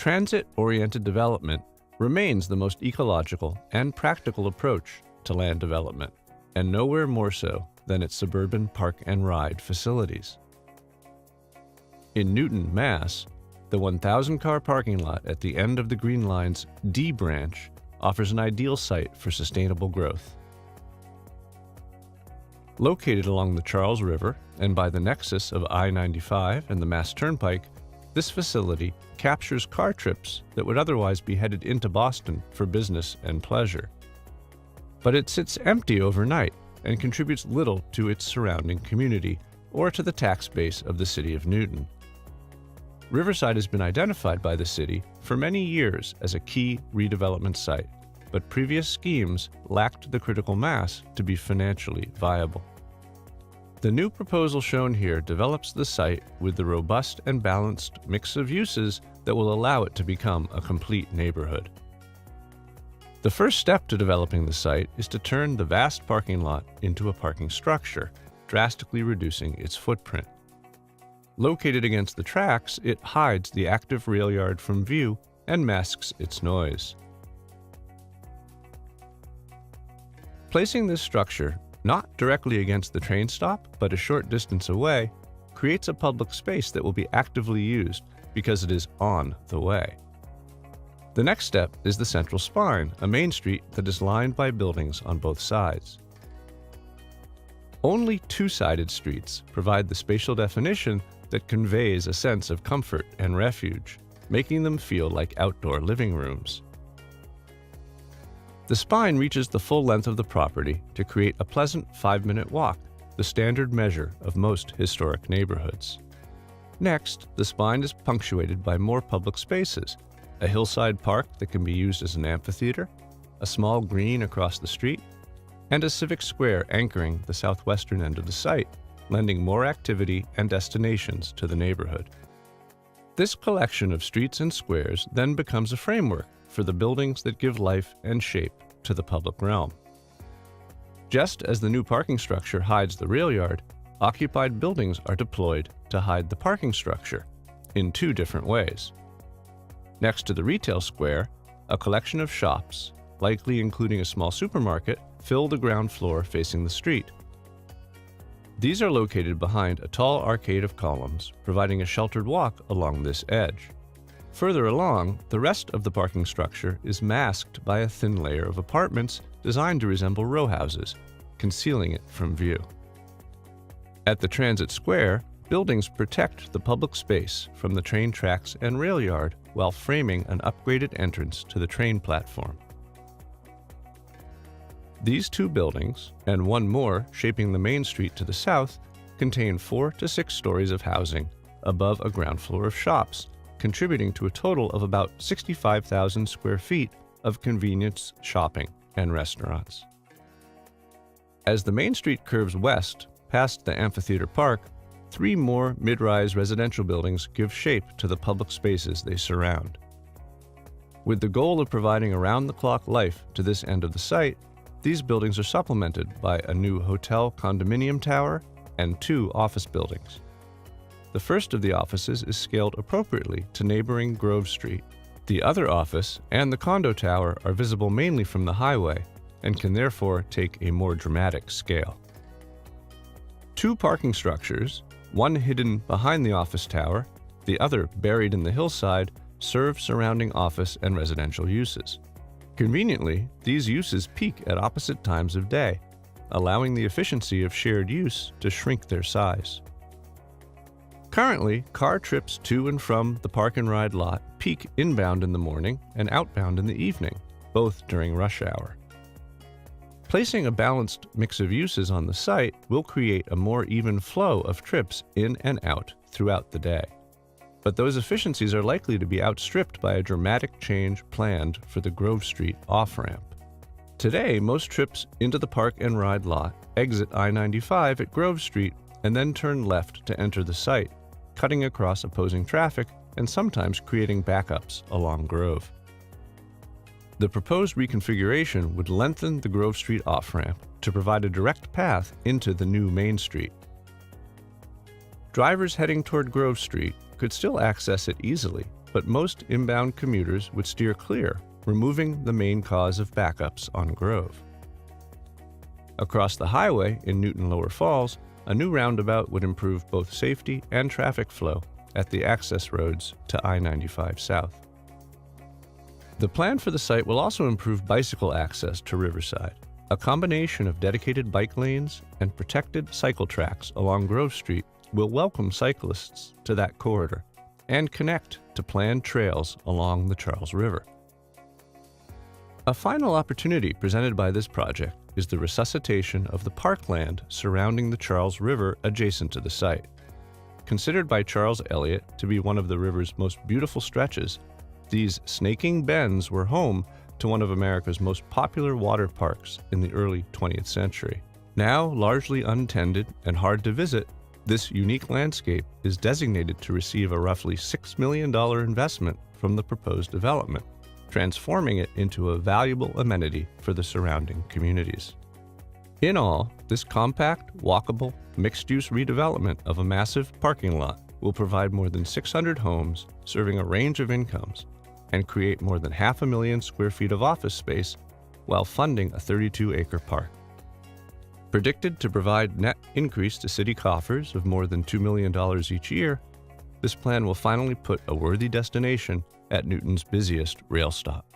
Transit-oriented development remains the most ecological and practical approach to land development, and nowhere more so than its suburban park and ride facilities. In Newton, Mass., the 1,000-car parking lot at the end of the Green Line's D branch offers an ideal site for sustainable growth. Located along the Charles River and by the nexus of I-95 and the Mass Turnpike, this facility captures car trips that would otherwise be headed into Boston for business and pleasure. But it sits empty overnight and contributes little to its surrounding community or to the tax base of the city of Newton. Riverside has been identified by the city for many years as a key redevelopment site, but previous schemes lacked the critical mass to be financially viable. The new proposal shown here develops the site with the robust and balanced mix of uses that will allow it to become a complete neighborhood. The first step to developing the site is to turn the vast parking lot into a parking structure, drastically reducing its footprint. Located against the tracks, it hides the active rail yard from view and masks its noise. Placing this structure not directly against the train stop, but a short distance away, creates a public space that will be actively used because it is on the way. The next step is the central spine, a main street that is lined by buildings on both sides. Only two-sided streets provide the spatial definition that conveys a sense of comfort and refuge, making them feel like outdoor living rooms. The spine reaches the full length of the property to create a pleasant 5-minute walk, the standard measure of most historic neighborhoods. Next, the spine is punctuated by more public spaces, a hillside park that can be used as an amphitheater, a small green across the street, and a civic square anchoring the southwestern end of the site, lending more activity and destinations to the neighborhood. This collection of streets and squares then becomes a framework for the buildings that give life and shape to the public realm. Just as the new parking structure hides the rail yard, occupied buildings are deployed to hide the parking structure in two different ways. Next to the retail square, a collection of shops, likely including a small supermarket, fill the ground floor facing the street. These are located behind a tall arcade of columns, providing a sheltered walk along this edge. Further along, the rest of the parking structure is masked by a thin layer of apartments designed to resemble row houses, concealing it from view. At the transit square, buildings protect the public space from the train tracks and rail yard while framing an upgraded entrance to the train platform. These two buildings, and one more shaping the main street to the south, contain 4 to 6 stories of housing above a ground floor of shops, contributing to a total of about 65,000 square feet of convenience shopping and restaurants. As the main street curves west past the amphitheater park, 3 more mid-rise residential buildings give shape to the public spaces they surround. With the goal of providing around-the-clock life to this end of the site, these buildings are supplemented by a new hotel condominium tower and 2 office buildings. The first of the offices is scaled appropriately to neighboring Grove Street. The other office and the condo tower are visible mainly from the highway and can therefore take a more dramatic scale. 2 parking structures, one hidden behind the office tower, the other buried in the hillside, serve surrounding office and residential uses. Conveniently, these uses peak at opposite times of day, allowing the efficiency of shared use to shrink their size. Currently, car trips to and from the park and ride lot peak inbound in the morning and outbound in the evening, both during rush hour. Placing a balanced mix of uses on the site will create a more even flow of trips in and out throughout the day. But those efficiencies are likely to be outstripped by a dramatic change planned for the Grove Street off-ramp. Today, most trips into the park and ride lot exit I-95 at Grove Street and then turn left to enter the site, cutting across opposing traffic and sometimes creating backups along Grove. The proposed reconfiguration would lengthen the Grove Street off-ramp to provide a direct path into the new Main Street. Drivers heading toward Grove Street could still access it easily, but most inbound commuters would steer clear, removing the main cause of backups on Grove. Across the highway in Newton Lower Falls, a new roundabout would improve both safety and traffic flow at the access roads to I-95 South. The plan for the site will also improve bicycle access to Riverside. A combination of dedicated bike lanes and protected cycle tracks along Grove Street will welcome cyclists to that corridor and connect to planned trails along the Charles River. A final opportunity presented by this project is the resuscitation of the parkland surrounding the Charles River adjacent to the site. Considered by Charles Eliot to be one of the river's most beautiful stretches, these snaking bends were home to one of America's most popular water parks in the early 20th century. Now largely untended and hard to visit, this unique landscape is designated to receive a roughly $6 million investment from the proposed development, transforming it into a valuable amenity for the surrounding communities. In all, this compact, walkable, mixed-use redevelopment of a massive parking lot will provide more than 600 homes serving a range of incomes and create more than 500,000 square feet of office space while funding a 32-acre park. Predicted to provide net increase to city coffers of more than $2 million each year, this plan will finally put a worthy destination at Newton's busiest rail stop.